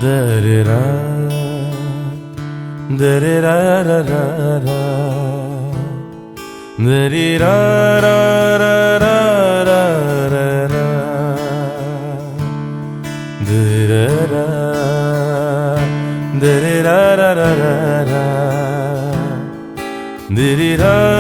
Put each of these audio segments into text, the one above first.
Da-re-ra, da-re-ra-ra-ra-ra, da-re-ra-ra-ra-ra-ra-ra, da-re-ra, da-re-ra-ra-ra-ra-ra, da-re-ra-ra-ra-ra-ra-ra, da-re-ra-ra-ra-ra-ra-ra.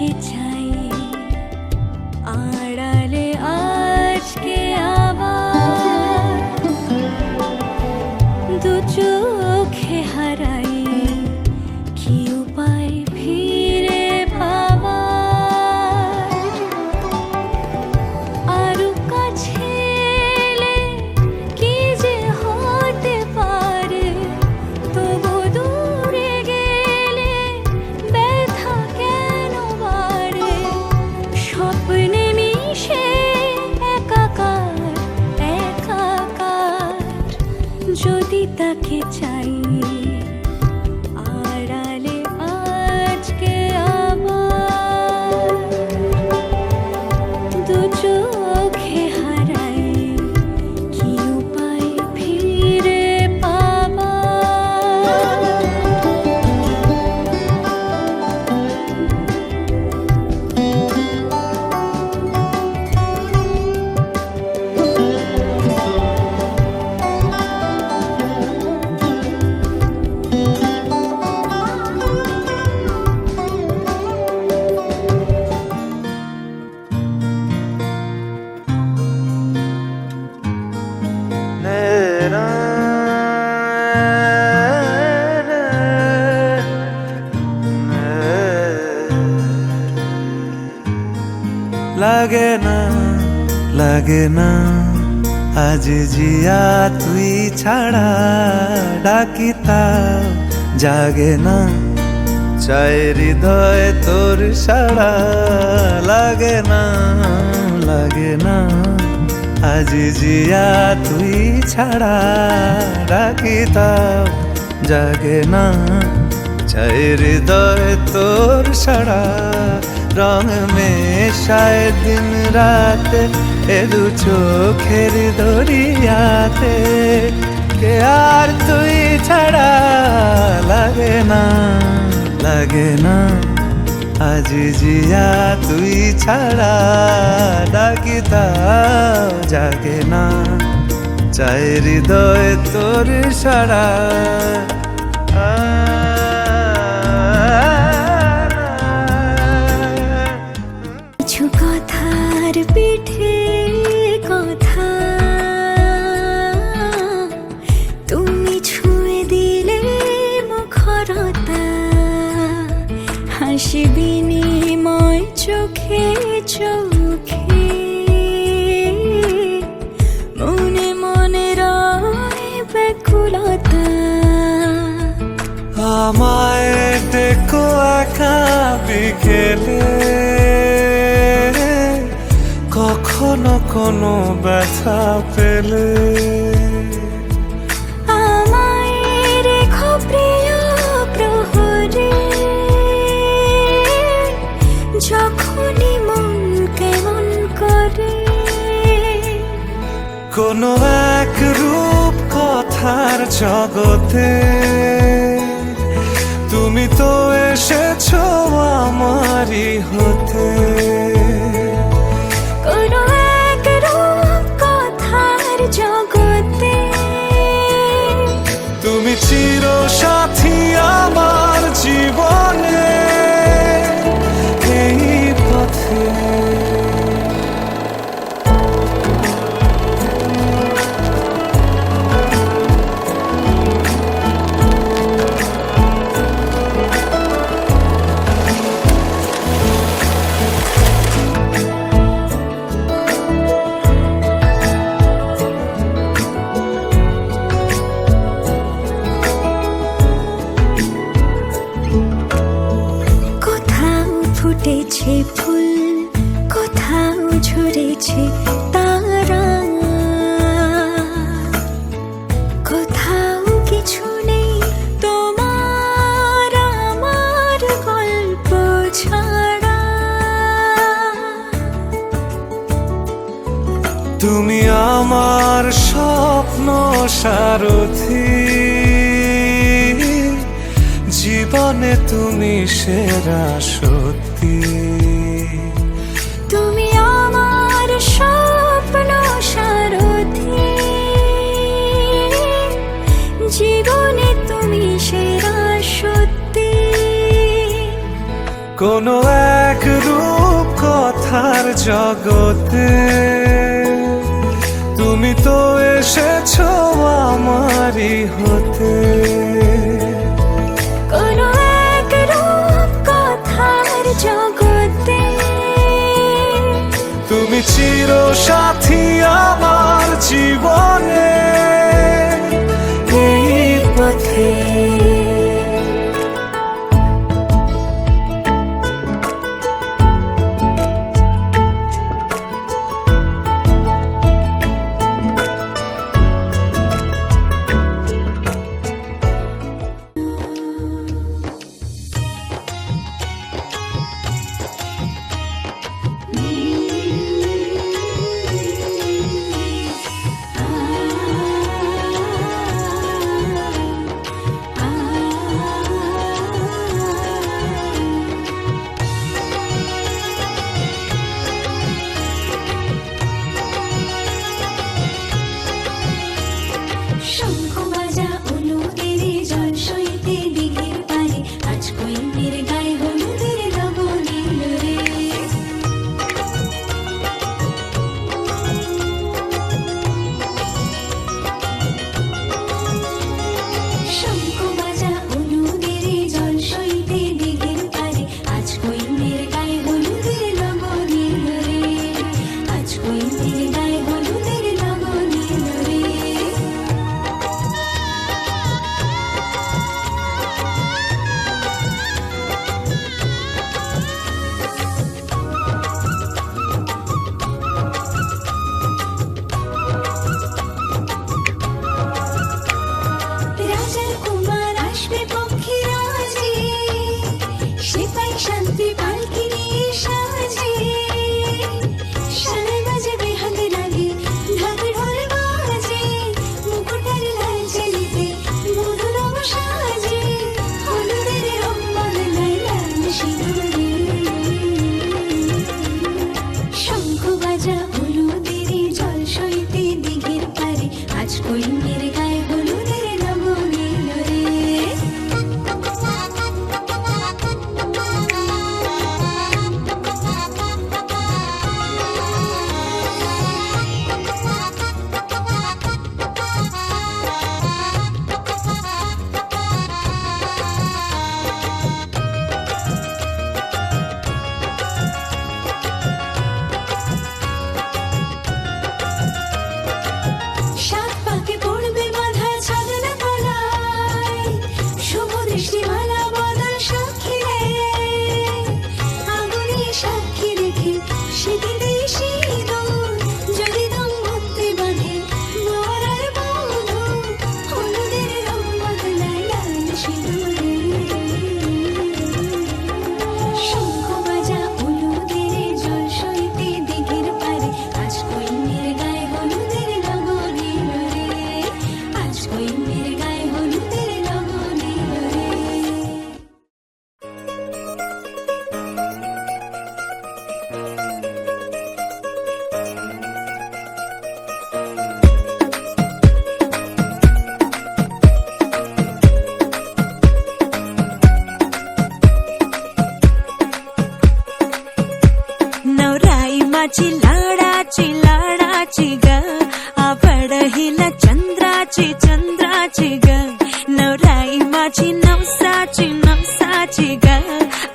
তাকে চাই আড়ালে আজকে আবার দু চোখে হারাই কি উপায় ফিরে পাবার আরো কাছে এলে কি যে হতে পারে তবু দূরে গেলে ব্যথা কেন বাড়ে স্বপ্নে মিশে একাকার একাকার যদি তাকে চাই আড়ালে আজকে আবার দু চোখে হারাই কি উপায় ফিরে পাবার লাগে না আজ জিয়া তুই ছাড়া ডাকি তাও জাগে না চাই হৃদয় তোর সাড়া লাগে না আজ জিয়া তুই ছাড়া ডাকি তাও জাগে না চাই হৃদয় তোর সাড়া রং মেশায় দিন রাতে এ দু চোখের দরিয়াতে কে আর তুই ছাড়া লাগে না আজ জিয়া তুই ছাড়া ডাকি তাও জাগে না চাই হৃদয় তোর সাড়া কিছু কথার পিঠে কথা তুমি ছুঁয়ে দিলে মুখরতা হাসি বিনিময় চোখে চোখে মনে মনে রয় ব্যাকুলতা আমায় দেখো একা বিকেলে কখনো কোনো ব্যথা পেলে আমায় রেখো প্রিয় প্রহরে যখনই মন কেমন করে কোনো এক রূপ কথার জগতে তুমি তো এসেছো আমারই হতে কোনো এক রূপ কথার জগতে তুমি চির সাথী আমার জীবনে এই পথে ফুটেছে ফুল কোথাও ঝরেছে তারা কোথাও কিছু নেই তোমার আমার গল্প ছাড়া তুমি আমার স্বপ্ন সারথি জীবনে তুমি সেরা সত্যি তুমি আমার স্বপ্ন সারথি জীবনে তুমি সেরা সত্যি কোনো এক রূপ কথার জগতে তুমি তো এসেছো আমারই হতে। কোনো এক রূপ কথার জগতে তুমি চির সাথী আমার জীবনে এই পথে। শঙ্খ বাজা অনুদের জল সইতে দিঘির পারে, আজ কৈন্যের গায়ে হলুদের লবণ এলো রে। শঙ্খ বাজা অনুদের জল সইতে দিঘির পারে, আজ কৈন্যের গায়ে হলুদের লবণ এলো রে। আজ কৈন্যের গায়ে হলুদের লবণ এলো রে। রাজার কুমার আসবে পক্ষী রাজে, সিপাই শান্তি পালকি নিয়ে সাজে। সানাই বাজে বেহাতে লাগে, ঢাক ঢোল বাজে, মুকুটের লাল চেলিতে মধু রঙ সাজে। হলুদের রং বদলায় লাল সিঁদুরে। শঙ্খ বাজা হলুদের জল সইতে দিঘির পারে, আজ কৈন্যের গায়ে হলুদের লবণ এলো রে। সাত পাকে পড়বে বাঁধা ছাদনা তলায়, শুভ দৃষ্টিমালা বদল সাক্ষী রে। আগুনে সাক্ষী রেখে সেদিতে সিঁদুর, যদি দম্পতি বাঁধে বর আর বধূ। হলুদের রং বদলায় লাল সিঁদুরে। শঙ্খ বাজা হলুদের জল সইতে দিঘির পারে, আজ কৈন্যের গায়ে হলুদের লবণ এলো রে। আজ কৈন্যের গায়ে হলুদের লবণ এলো রে। नवराई माझी लाडाची ग, आवड हिला चंद्राची ग. नवराई माझी नवसाची ग,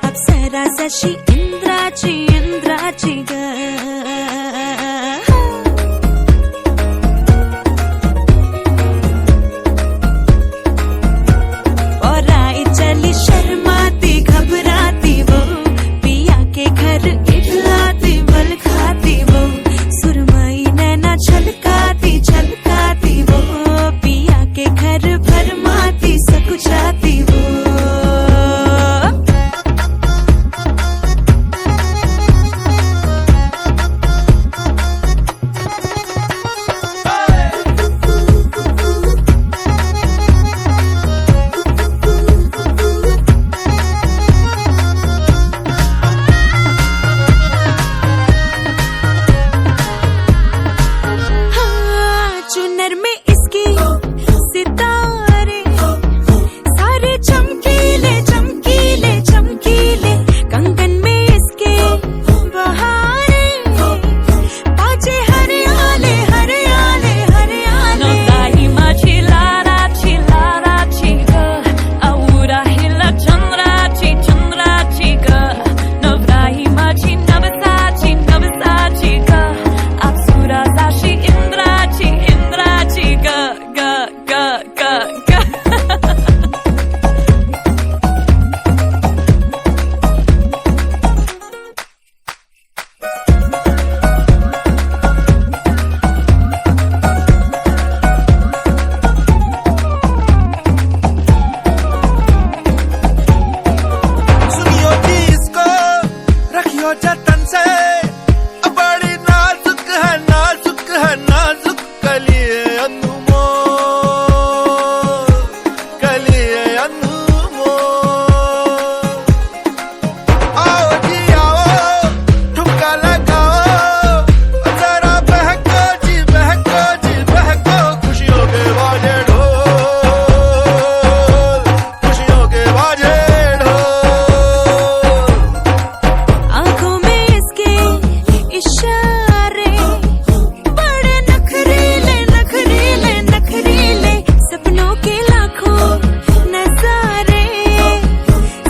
अप्सरा जशी इंद्राची ग. और आई चली शर्माती घबराती वो, पिया के घर इठलाती बल खाती वो. सुरमई नैना छलकाती वो, पिया के घर भरमाती सकुचाती वो. हो जतन से, बड़ी नाजुक है नाजुक कलिए अनमोल, कलिए अनमोल। आओ जी आओ, ठुमका लगाओ, जरा बहको जी बहको, खुशियों के बाजे ढोल, खुशियों के बाजे ढोल। आंखों में इसके इशारे, बड़े नखरीले नखरीले नखरीले, सपनों के लाखों नजारे,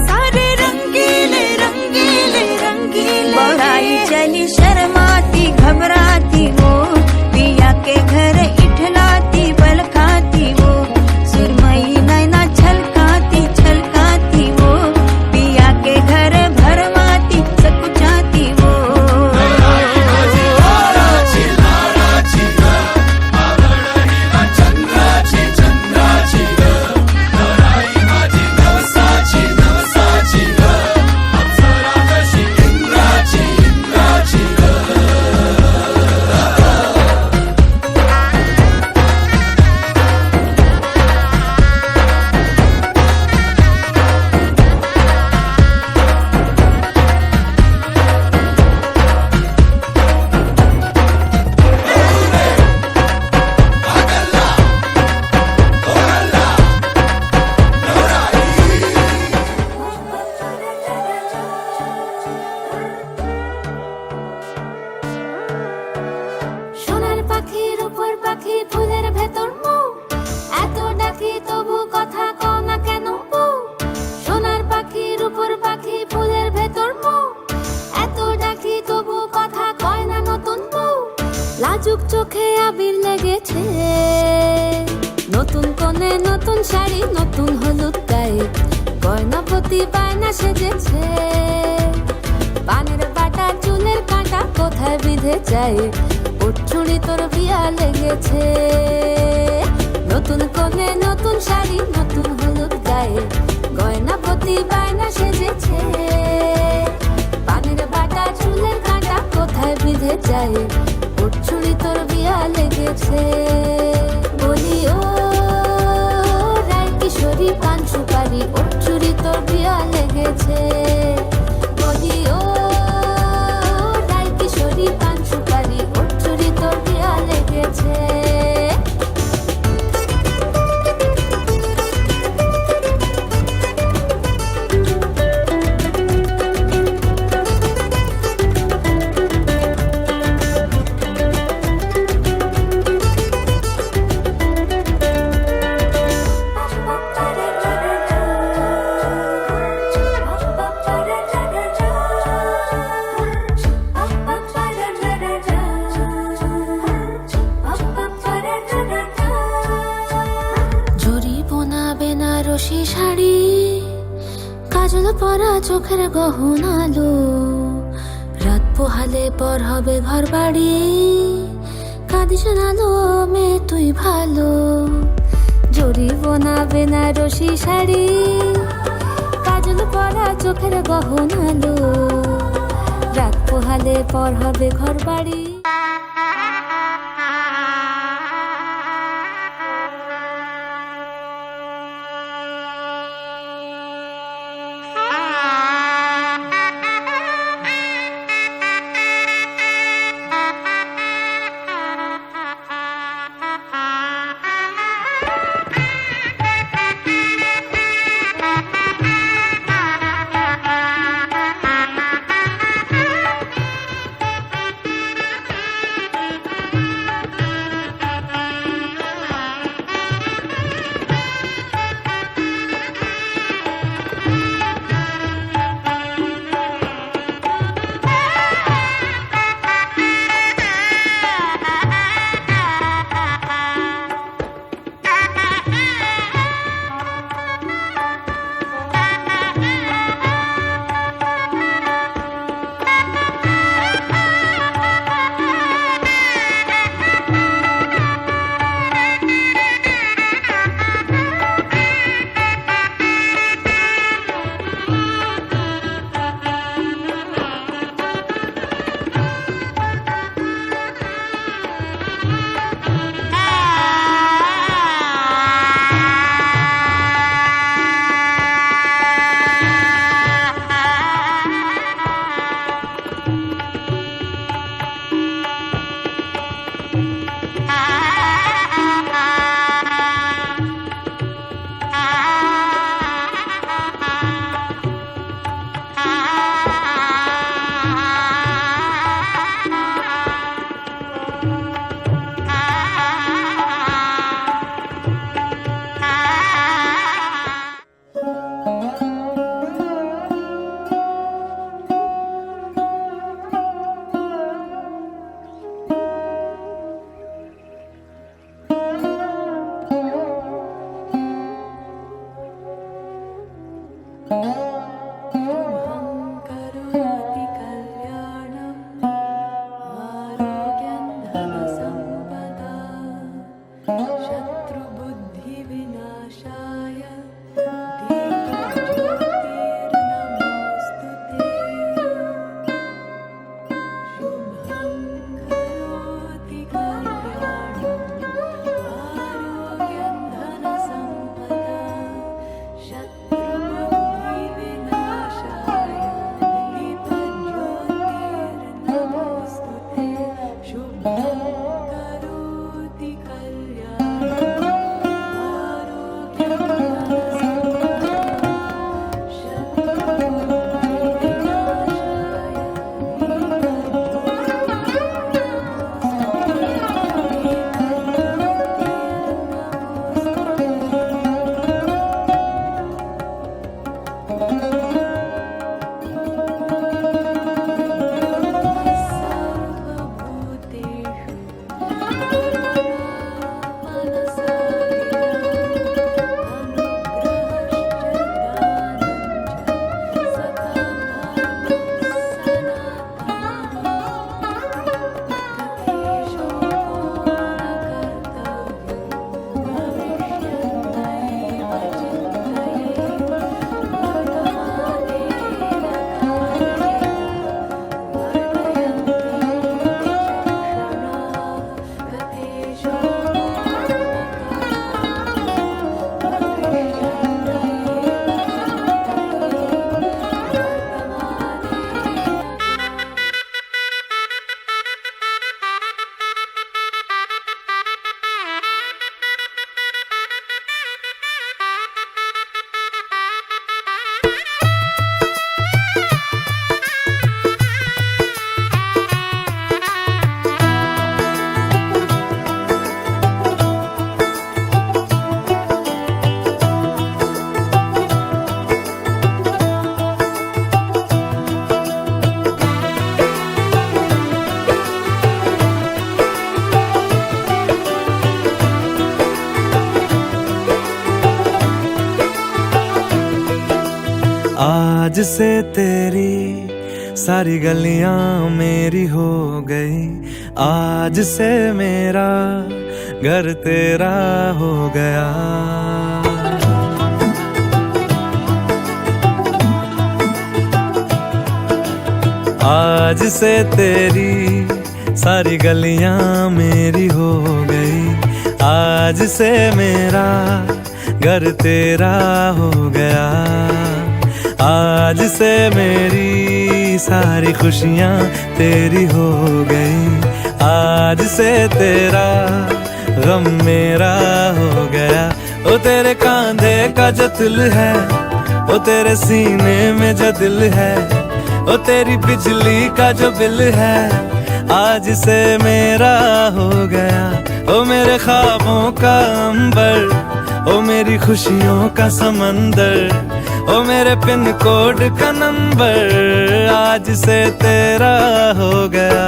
सारे रंगीले रंगीले रंगीले। बढ़ाई चली शर्माती घबराती वो, पिया के घर इठलाती बल खाती वो, सुरमई नैना छलकाती छलकाती वो, पिया के घर भरमाती सकुचाती वो। সোনার পাখির উপর পাখি ফুলের ভেতর মৌ, এত ডাকি তবু কথা কও না কেন বউ। সোনার পাখির উপর পাখি ফুলের ভেতর মৌ, এত ডাকি তবু কথা কয় না নতুন বউ। লাজুক চোখে আবির লেগেছে, নতুন কোণে নতুন শাড়ি নতুন হলুদ গায়ে, গয়নাপতি বায়না সেজেছে। পানের বাটা চুলের কাঁটা কোথায় বিঁধে যায়, উঠছুড়ি তোর বিয়া লেগেছে। নতুন কোণে নতুন শাড়ি নতুন হলুদ গায়ে, গয়নাপতি বায়না সেজেছে। পানের বাটা চুলের কাঁটা কোথায় বিঁধে যায়, উঠছুড়ি তোর বিয়া লেগেছে। বলি ও রায় কিশোরী পান সুপারি, উঠছুড়ি তোর বিয়া লেগেছে। বলি ও রায় কিশোরী পান সুপারি, উঠছুড়ি তোর বিয়া লেগেছে। বেনারসি শাড়ি, কাজল পরা চোখের গহনালো, রাত পোহালে পর হবে ঘর বাড়ি, কাঁদিস নালো মে তুই ভালো। জরি বোনা বেনারসি শাড়ি, কাজল পরা চোখের গহনালো, রাত পোহালে পর হবে ঘর বাড়ি। आज से तेरी सारी गलियां मेरी हो गई, आज से मेरा घर तेरा हो गया। आज से तेरी सारी गलियां मेरी हो गई, आज से मेरा घर तेरा हो गया। आज से मेरी सारी खुशियां तेरी हो गई, आज से तेरा गम मेरा हो गया। ओ तेरे कांधे का जो दिल है, ओ तेरे सीने में जो दिल है, ओ तेरी बिजली का जो बिल है, आज से मेरा हो गया। ओ मेरे ख्वाबों का अंबर, ओ मेरी खुशियों का समंदर, ओ मेरे पिन कोड का नंबर, आज से तेरा हो गया।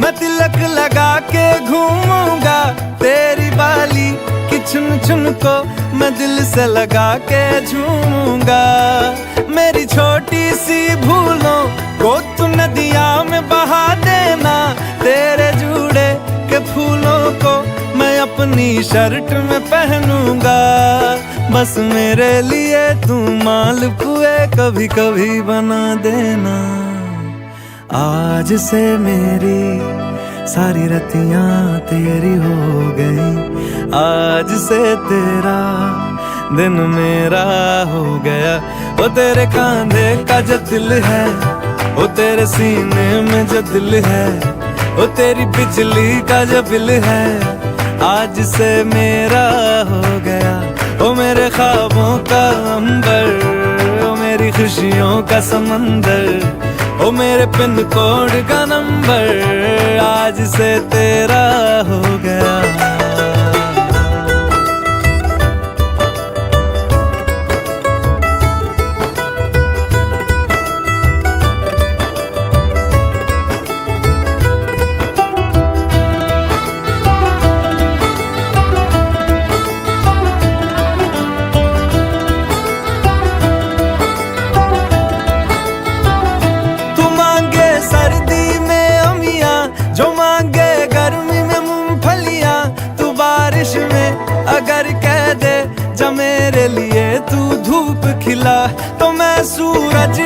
मैं तिलक लगा के घूमूंगा, तेरी बाली की चुन चुन को मैं दिल से लगा के झूमूंगा। मेरी छोटी सी भूलों को तू नदिया में बहा देना, तेरे जूड़े के फूलों को मैं अपनी शर्ट में पहनूंगा। बस मेरे लिए तू मालपुए कभी कभी बना देना। आज से मेरी सारी रतियां तेरी हो गई, आज से तेरा दिन मेरा हो गया। ओ तेरे कांधे का जो दिल है, ओ तेरे सीने में जो दिल है, ओ तेरी बिजली का जो बिल है, आज से मेरा हो गया। ओ मेरे ख्वाबों का अंबर, ओ मेरी खुशियों का समंदर, ओ मेरे पिन कोड का नंबर, आज से तेरा हो गया। जो मांगे गर्मी में मूंगफलियां, तू बारिश में अगर कह दे जा मेरे लिए तू धूप खिला, तो मैं सूरज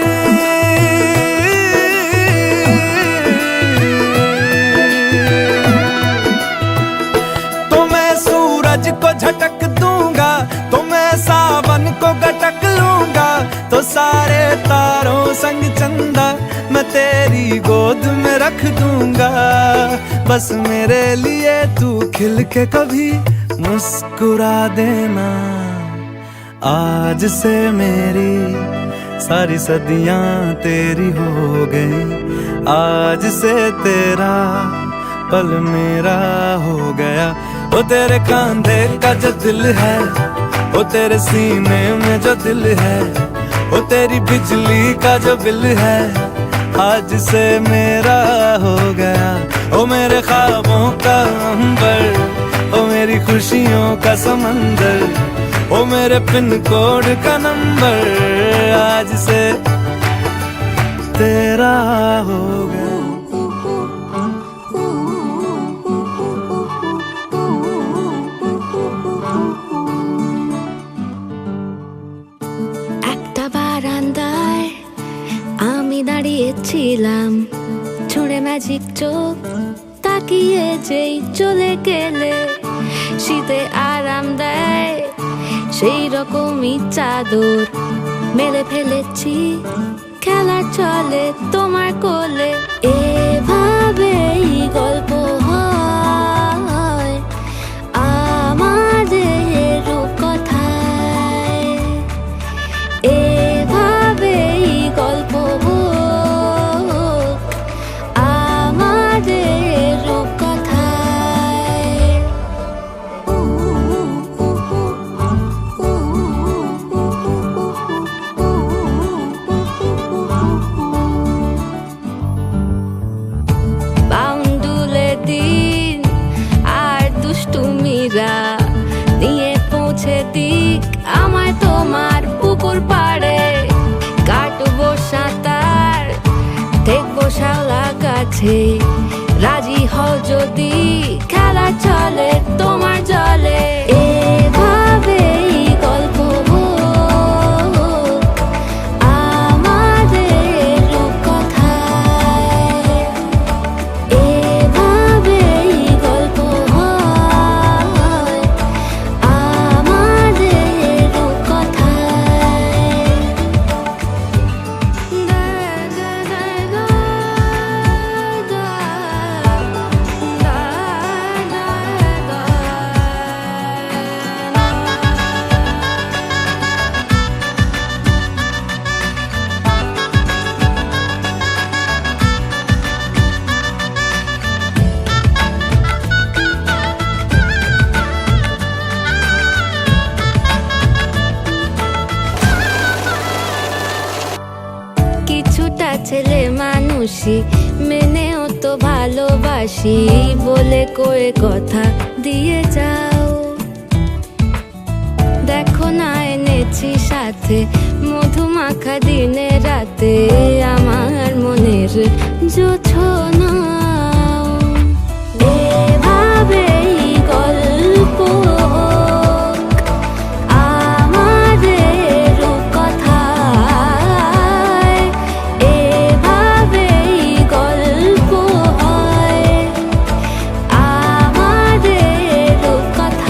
को झटक दूंगा, तो मैं सावन को गटक लूंगा। तो सारे तारों संग चंदा मैं तेरी गोद में रख दूंगा। बस मेरे लिए तू खिल के कभी मुस्कुरा देना। आज से मेरी सारी सदियां तेरी हो गई, आज से तेरा पल मेरा हो गया। ओ तेरे कांधे का जो दिल है, ओ तेरे सीने में जो दिल है, ओ तेरी बिजली का जो बिल है, आज से मेरा हो गया। ओ मेरे ख्वाबों का अंबर, ओ मेरी खुशियों का समंदर, ओ मेरे पिन कोड का नंबर, आज से तेरा हो गया। বারান্দায় আমি দাঁড়িয়েছিলাম, ছুঁড়ে ম্যাজিক চোখ তাকিয়ে যেই চলে গেলে, শীতে আরাম দেয় সেই রকমই চাদর মেলে ফেলেছি, খেলা চলে তোমার কোলে। এভাবেই গল্প হয় আমাদের আছে দিক আমায় তোমার পুকুর পাড়ে কাটবো সাঁতার দেখবো শালা গাছে রাজি হও যদি খেলা চলে তোমার জলে এভাবেই গল্প হোক আমাদের রূপকথায় এভাবেই গল্প হয় আমাদের রূপকথায় কিছুটা ছেলে মানুষই মেনেও তো ভালোবাসি বলে কয়ে কথা দিয়ে যাও দেখো না এনেছি সাথে মধুমাখা দিনে রাতে আমার মনের জোছনা এভাবেই গল্প হোক আমাদের রূপকথায় এভাবেই গল্প হয় আমাদের রূপকথায়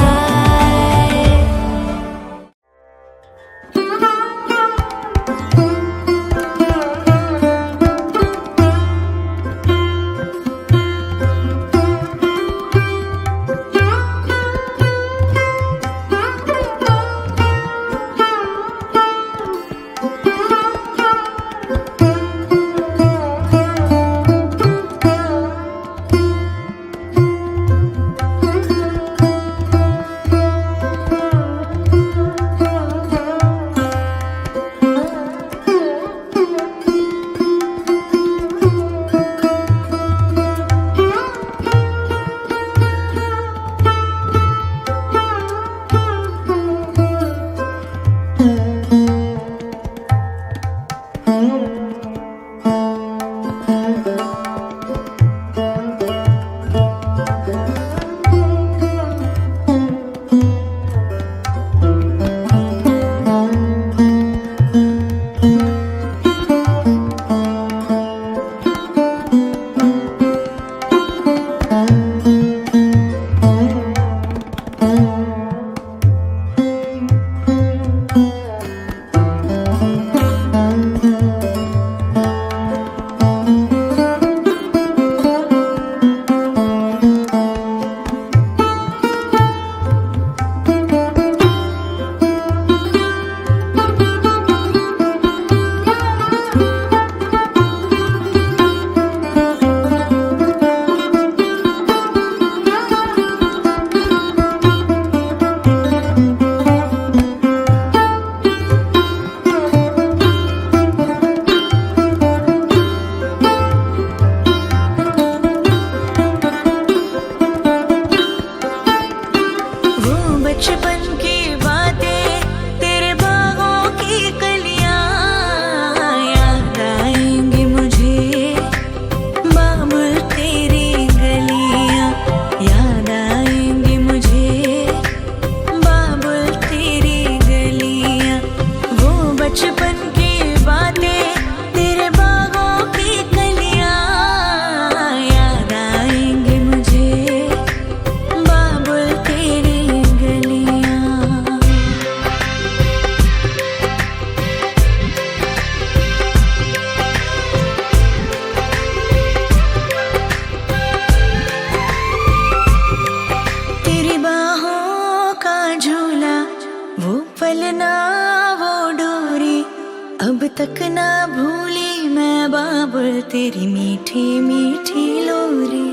तक ना भूली मैं बाबुल तेरी मीठी मीठी लोरी,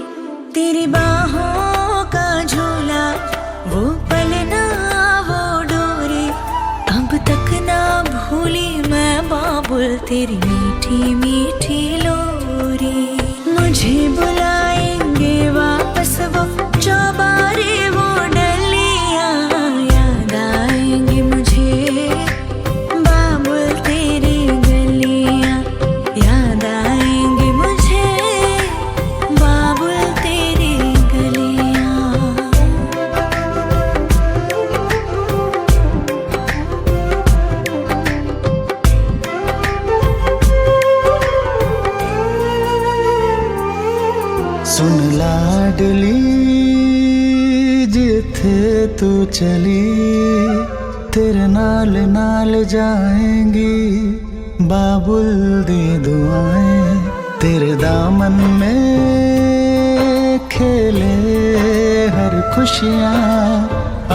तेरी बाहों का झूला वो पल ना वो डोरी, अब तक ना भूली मैं बाबुल तेरी मीठी मीठी लोरी। मुझे बुलाएंगे वापस वो चौबारे वो डलियां, याद आए तू चली तेरे नाल नाल जाएंगी बाबुल दी दुआएं तेरे दामन में खेले हर खुशियां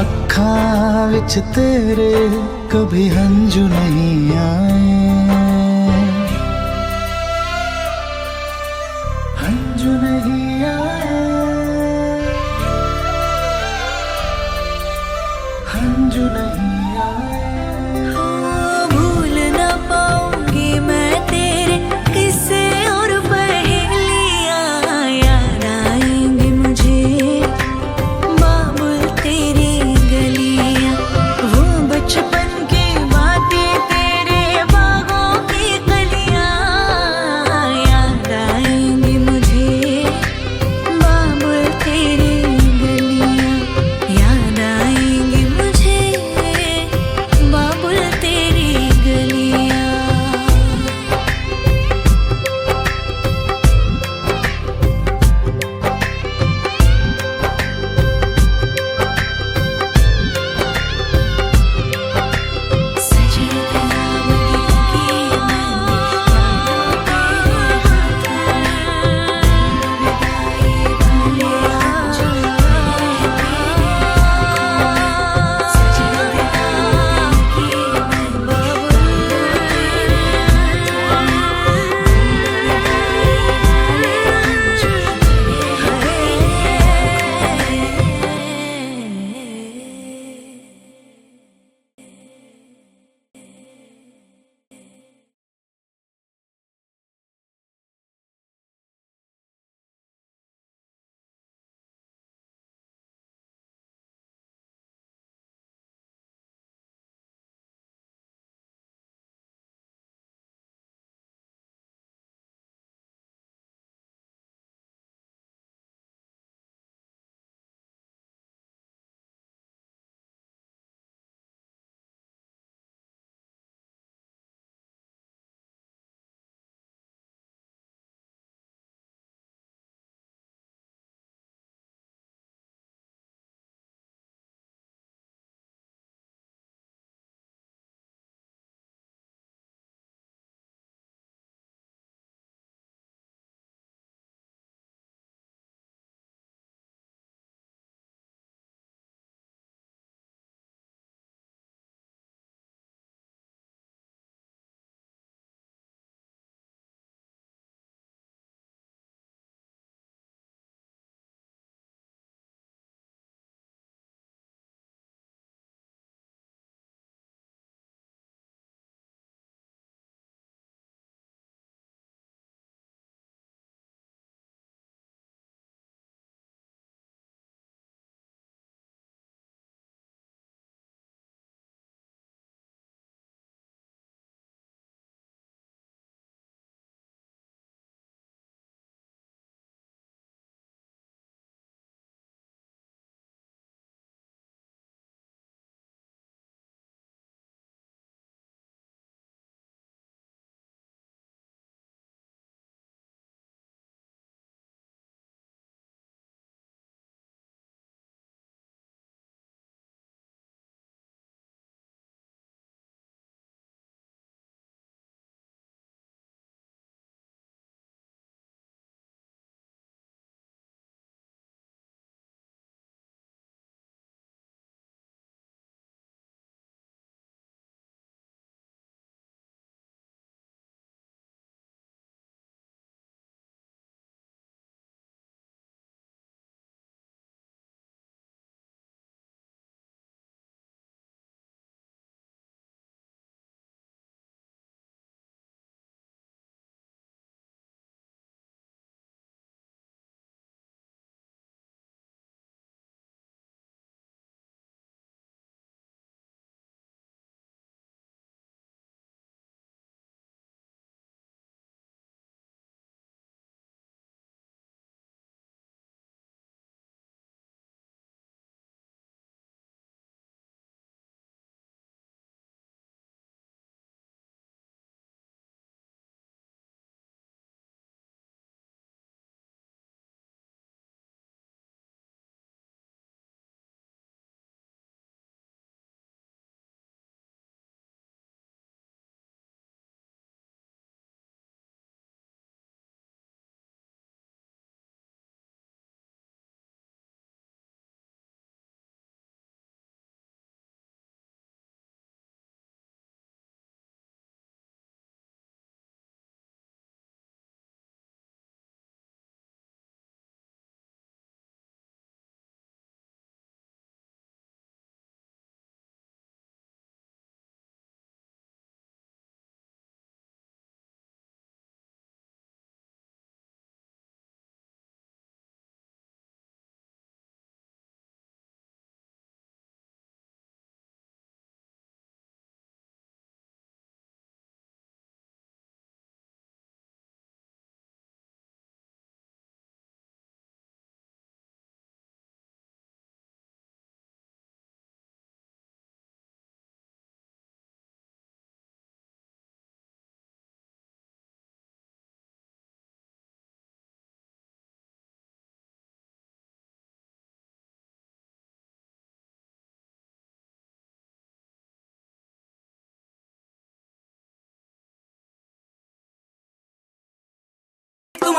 अखां विच तेरे कभी हंजू नहीं आए हंजू नहीं आए हंजू नहीं आए भूल ना पाऊंगी मैं तेरे किस्से और पहेलियां याद आएंगी मुझे बाबुल तेरी गलियां वो बचपन की बातें तेरे बागों की कलियां याद आएंगी मुझे बाबुल तेरी गलियां याद आएंगी मुझे बाबुल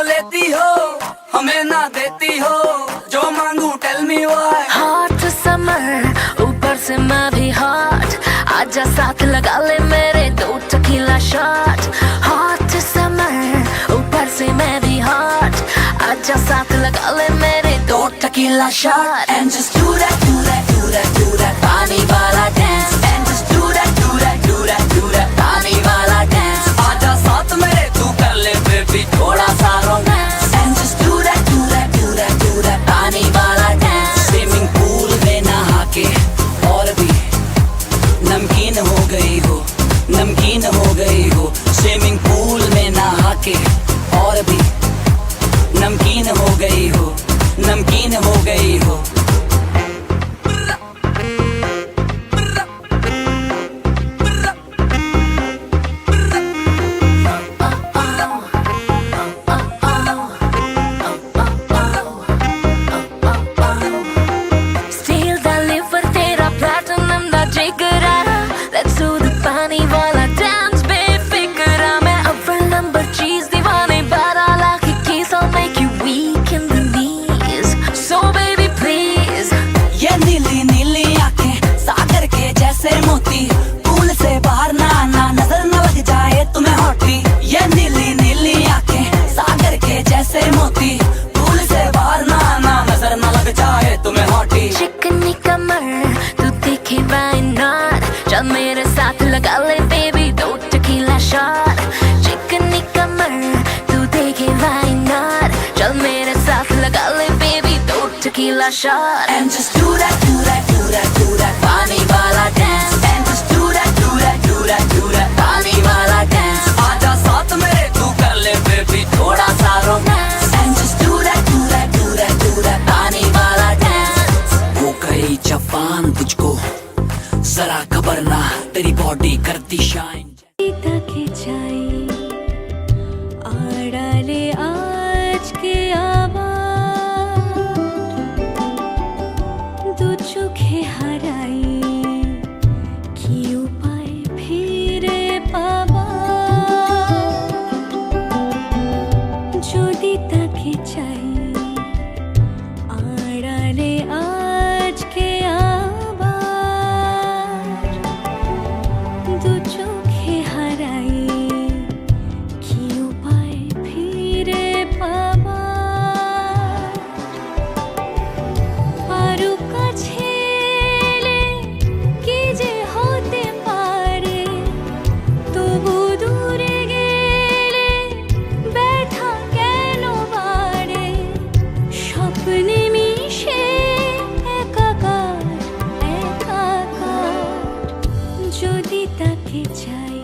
लेती हो, हमें ना देती हो, जो मांगू tell me why. Hot summer ऊपर से मैं भी हॉट, आजा साथ लगा ले मेरे 2 टकीला शॉट। हॉट समर ऊपर से मैं भी हॉट, आजा साथ लगा ले मेरे 2 tequila shot. And just do that, do that, do that, do that, पानी वाला dance। And just do that, do that, do that, do that, पानी वाला dance। आजा साथ मेरे तू कर ले baby थोड़ा सा romance। And just do that, do that, do that, do that, पानी वाला dance। Swimming pool में नहा के और भी नमकीन हो गई हो, नमकीन हो गई हो। Swimming pool में नहा के और भी नमकीन हो गई हो, नमकीन हो गई हो। Steal the liver तेरा platinum दा जिगरा, let's do the पानी वाला dance बेफिक्रा। मैं अव्वल नंबर चीज दीवाने 12 lakh keys, I'll make you weak in the knees, so baby please। ये नीली नीली आंखें सागर के जैसे मोती, पूल से बाहर ना आना नजर न लग जाए तुम्हें हॉटी। ये नीली नीली आंखें सागर के जैसे मोती, पूल से बाहर ना आना नजर न लग जाए तुम्हें हॉटी। चिकनी कमर तू देखे why not, चल मेरे साथ लगा ले baby 2 टकीला शॉट। चिकनी कमर तू देखे why not, चल मेरे साथ लगा ले baby 2 tequila shot. And just do that, do that, do that, do that, पानी वाला dance। And just do that, do that, do that, do that, पानी वाला dance। आजा साथ मेरे तू कर ले baby थोड़ा सा romance। And just do that, do that, do that, do that, पानी वाला dance। हो गई जवान तुझको जरा खबर ना, तेरी बॉडी करती शाइन। তাকে চাই আড়ালে আজকে আবার দু চোখে হারাই, কি উপায় ফিরে পাবার। যদি তাকে চাই আড়ালে আজকে আবার দু চোখে হারাই, কি উপায় ফিরে পাবার। আরো কাছে এলে কি যে হতে পারে, তবু দূরে গেলে ব্যথা কেন বাড়ে। স্বপ্নে মিশে একাকার একাকার, যদি তাকে চাই